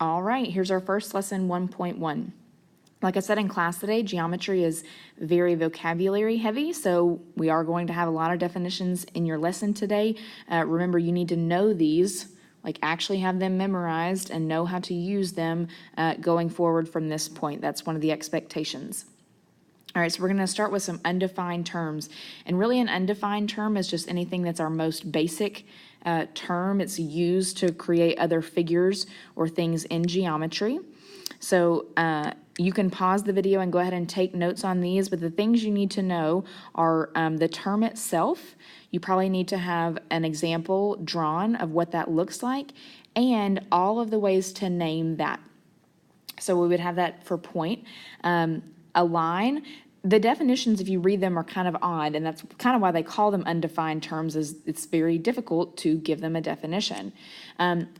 All right, here's our first lesson 1.1. Like I said in class today, geometry is very vocabulary heavy, so we are going to have a lot of definitions in your lesson today. Remember, you need to know these, like actually have them memorized and know how to use them going forward from this point. That's one of the expectations. All right, so we're going to start with some undefined terms. And really an undefined term is just anything that's our most basic term. It's used to create other figures or things in geometry. So you can pause the video and go ahead and take notes on these, but the things you need to know are the term itself. You probably need to have an example drawn of what that looks like and all of the ways to name that. So we would have that for point. A line, the definitions, if you read them, are kind of odd, and that's kind of why they call them undefined terms, is it's very difficult to give them a definition.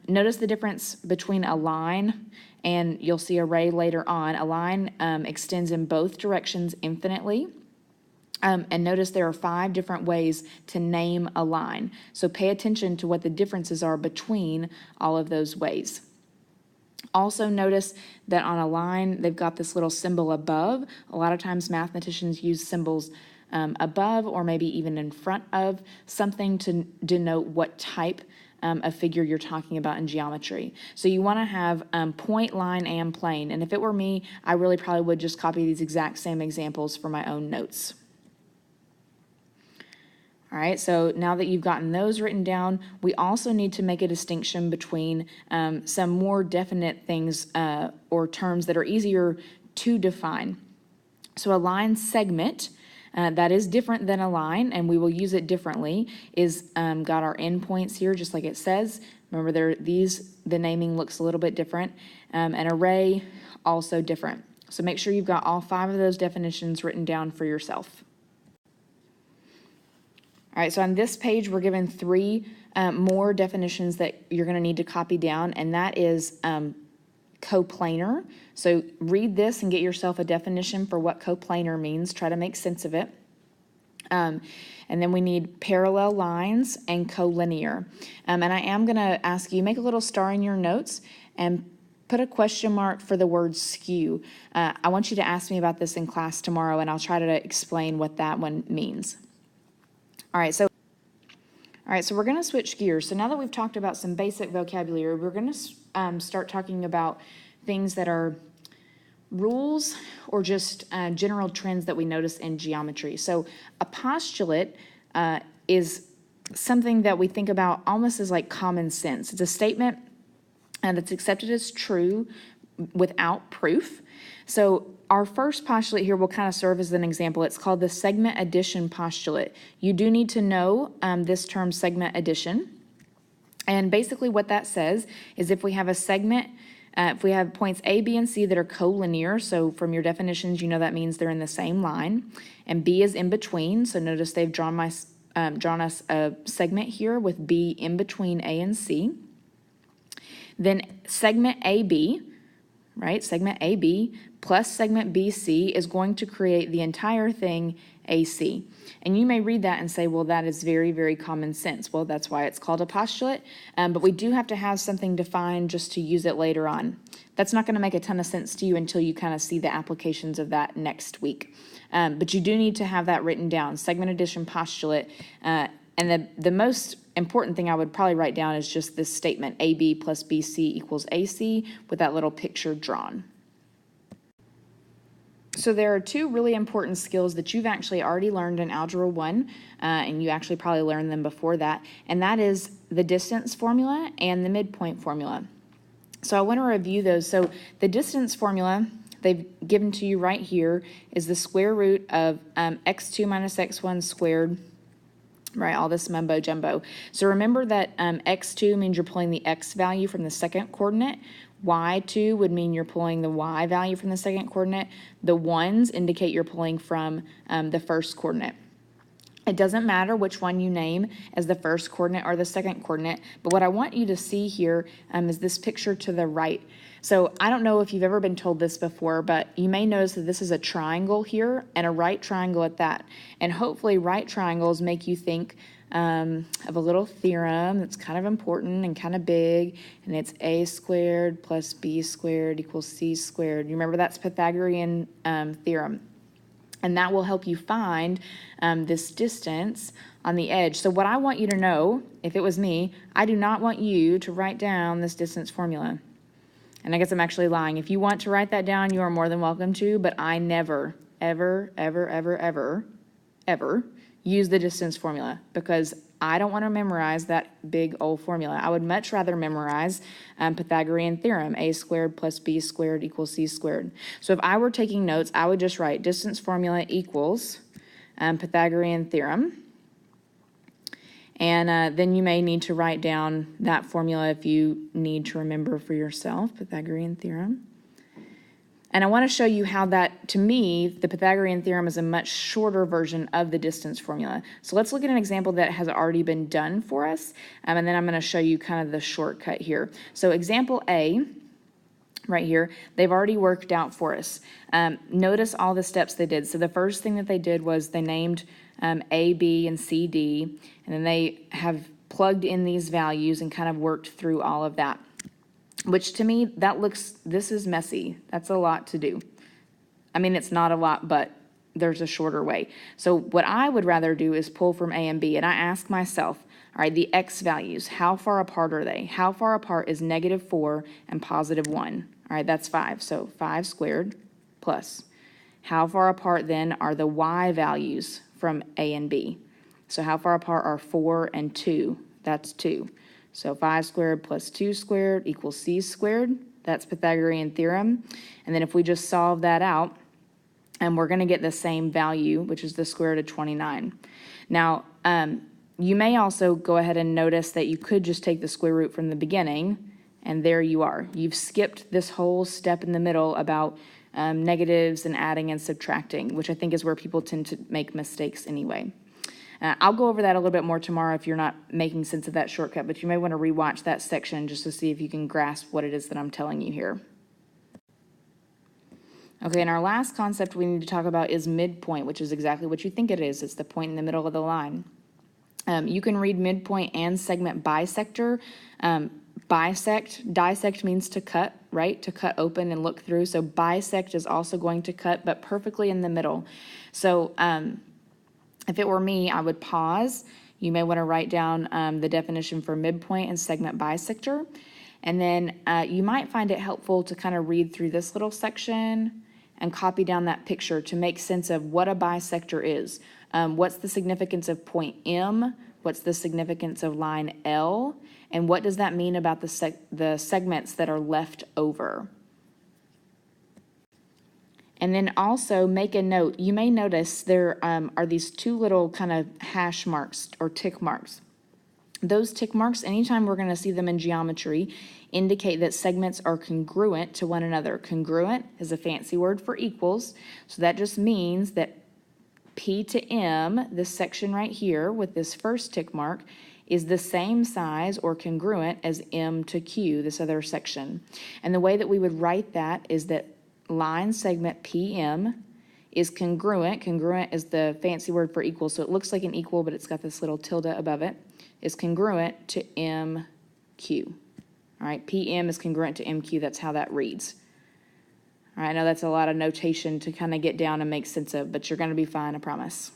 Notice the difference between a line and you'll see a ray later on. A line extends in both directions infinitely. And notice there are 5 different ways to name a line. So pay attention to what the differences are between all of those ways. Also notice that on a line, they've got this little symbol above. A lot of times mathematicians use symbols above or maybe even in front of something to denote what type of figure you're talking about in geometry. So you want to have point, line, and plane. And if it were me, I really probably would just copy these exact same examples for my own notes. All right, so now that you've gotten those written down, we also need to make a distinction between some more definite things or terms that are easier to define. So a line segment, that is different than a line, and we will use it differently, is got our endpoints here, just like it says. Remember, the naming looks a little bit different. An array, also different. So make sure you've got all 5 of those definitions written down for yourself. All right, so on this page, we're given 3 more definitions that you're going to need to copy down, and that is coplanar. So read this and get yourself a definition for what coplanar means. Try to make sense of it. And then we need parallel lines and collinear. And I am going to ask you, make a little star in your notes and put a question mark for the word skew. I want you to ask me about this in class tomorrow, and I'll try to explain what that one means. All right, so we're going to switch gears. So now that we've talked about some basic vocabulary, we're going to start talking about things that are rules or just general trends that we notice in geometry. So a postulate is something that we think about almost as like common sense. It's a statement that's accepted as true without proof. So our first postulate here will kind of serve as an example. It's called the segment addition postulate. You do need to know this term segment addition. And basically what that says is if we have a segment, if we have points A, B, and C that are collinear, so from your definitions, you know that means they're in the same line, and B is in between. So notice they've drawn us a segment here with B in between A and C. Then segment AB, right? Segment AB plus segment BC is going to create the entire thing AC. And you may read that and say, well, that is very, very common sense. Well, that's why it's called a postulate, but we do have to have something defined just to use it later on. That's not going to make a ton of sense to you until you kind of see the applications of that next week. But you do need to have that written down, segment addition postulate. And the most important thing I would probably write down is just this statement, AB plus BC equals AC, with that little picture drawn. So there are 2 really important skills that you've actually already learned in Algebra 1, and you actually probably learned them before that, and that is the distance formula and the midpoint formula. So I want to review those. So the distance formula they've given to you right here is the square root of x2 minus x1 squared, right, all this mumbo jumbo. So remember that x2 means you're pulling the x value from the second coordinate. Y2 would mean you're pulling the y value from the second coordinate. The 1s indicate you're pulling from the first coordinate. It doesn't matter which one you name as the first coordinate or the second coordinate, but what I want you to see here is this picture to the right. So I don't know if you've ever been told this before, but you may notice that this is a triangle here and a right triangle at that. And hopefully right triangles make you think of a little theorem that's kind of important and kind of big, and it's a squared plus b squared equals c squared. You remember that's Pythagorean theorem. And that will help you find this distance on the edge. So what I want you to know, if it was me, I do not want you to write down this distance formula. And I guess I'm actually lying. If you want to write that down, you are more than welcome to, but I never, ever, ever, ever, ever, ever use the distance formula because I don't want to memorize that big old formula. I would much rather memorize Pythagorean theorem, a squared plus b squared equals c squared. So if I were taking notes, I would just write distance formula equals Pythagorean theorem. And then you may need to write down that formula if you need to remember for yourself, Pythagorean theorem. And I want to show you how that, to me, the Pythagorean theorem is a much shorter version of the distance formula. So let's look at an example that has already been done for us, and then I'm going to show you kind of the shortcut here. So example A, right here, they've already worked out for us. Notice all the steps they did. So the first thing that they did was they named A, B, and C, D, and then they have plugged in these values and kind of worked through all of that. Which to me, this is messy. That's a lot to do. I mean, it's not a lot, but there's a shorter way. So what I would rather do is pull from A and B, and I ask myself, all right, the X values, how far apart are they? How far apart is -4 and +1? All right, that's 5, so 5 squared plus. How far apart then are the Y values from A and B? So how far apart are 4 and 2? That's 2. So 5 squared plus 2 squared equals c squared. That's Pythagorean theorem. And then if we just solve that out, and we're going to get the same value, which is the square root of 29. Now, you may also go ahead and notice that you could just take the square root from the beginning, and there you are. You've skipped this whole step in the middle about negatives and adding and subtracting, which I think is where people tend to make mistakes anyway. I'll go over that a little bit more tomorrow if you're not making sense of that shortcut, but you may want to rewatch that section just to see if you can grasp what it is that I'm telling you here. Okay, and our last concept we need to talk about is midpoint, which is exactly what you think it is. It's the point in the middle of the line. You can read midpoint and segment bisector. Dissect means to cut, right? To cut open and look through. So bisect is also going to cut, but perfectly in the middle. So, if it were me, I would pause. You may want to write down the definition for midpoint and segment bisector. And then you might find it helpful to kind of read through this little section and copy down that picture to make sense of what a bisector is. What's the significance of point M? What's the significance of line L? And what does that mean about the segments that are left over? And then also make a note. You may notice there are these two little kind of hash marks or tick marks. Those tick marks, anytime we're going to see them in geometry, indicate that segments are congruent to one another. Congruent is a fancy word for equals. So that just means that P to M, this section right here with this first tick mark, is the same size or congruent as M to Q, this other section. And the way that we would write that is that line segment PM is congruent. Congruent is the fancy word for equal, so it looks like an equal, but it's got this little tilde above it. Is congruent to MQ. All right, PM is congruent to MQ. That's how that reads. All right, I know that's a lot of notation to kind of get down and make sense of, but you're going to be fine, I promise.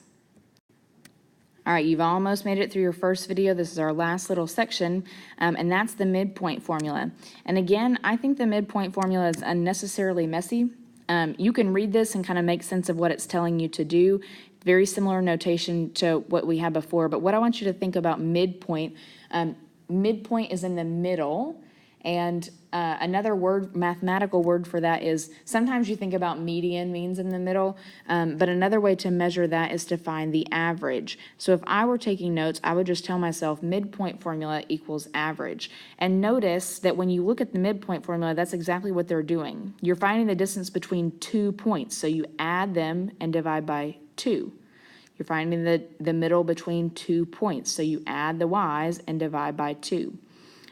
All right, you've almost made it through your first video. This is our last little section, and that's the midpoint formula. And again, I think the midpoint formula is unnecessarily messy. You can read this and kind of make sense of what it's telling you to do. Very similar notation to what we had before, but what I want you to think about midpoint, midpoint is in the middle, and another word, mathematical word for that is, sometimes you think about median means in the middle, but another way to measure that is to find the average. So if I were taking notes, I would just tell myself midpoint formula equals average. And notice that when you look at the midpoint formula, that's exactly what they're doing. You're finding the distance between 2 points, so you add them and divide by 2. You're finding the middle between 2 points, so you add the y's and divide by 2.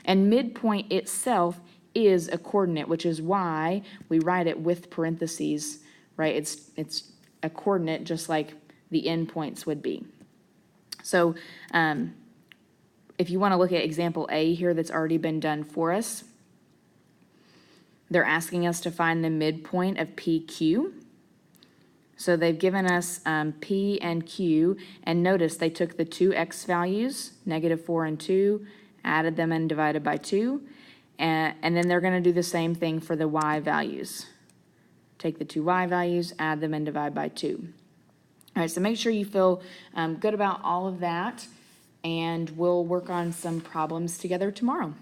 And midpoint itself is a coordinate, which is why we write it with parentheses, right? It's a coordinate just like the endpoints would be. So if you want to look at example A here that's already been done for us, they're asking us to find the midpoint of PQ. So they've given us P and Q, and notice they took the two x values, -4 and 2, added them and divided by 2, and then they're going to do the same thing for the y values. Take the two y values, add them and divide by 2. All right, so make sure you feel good about all of that, and we'll work on some problems together tomorrow.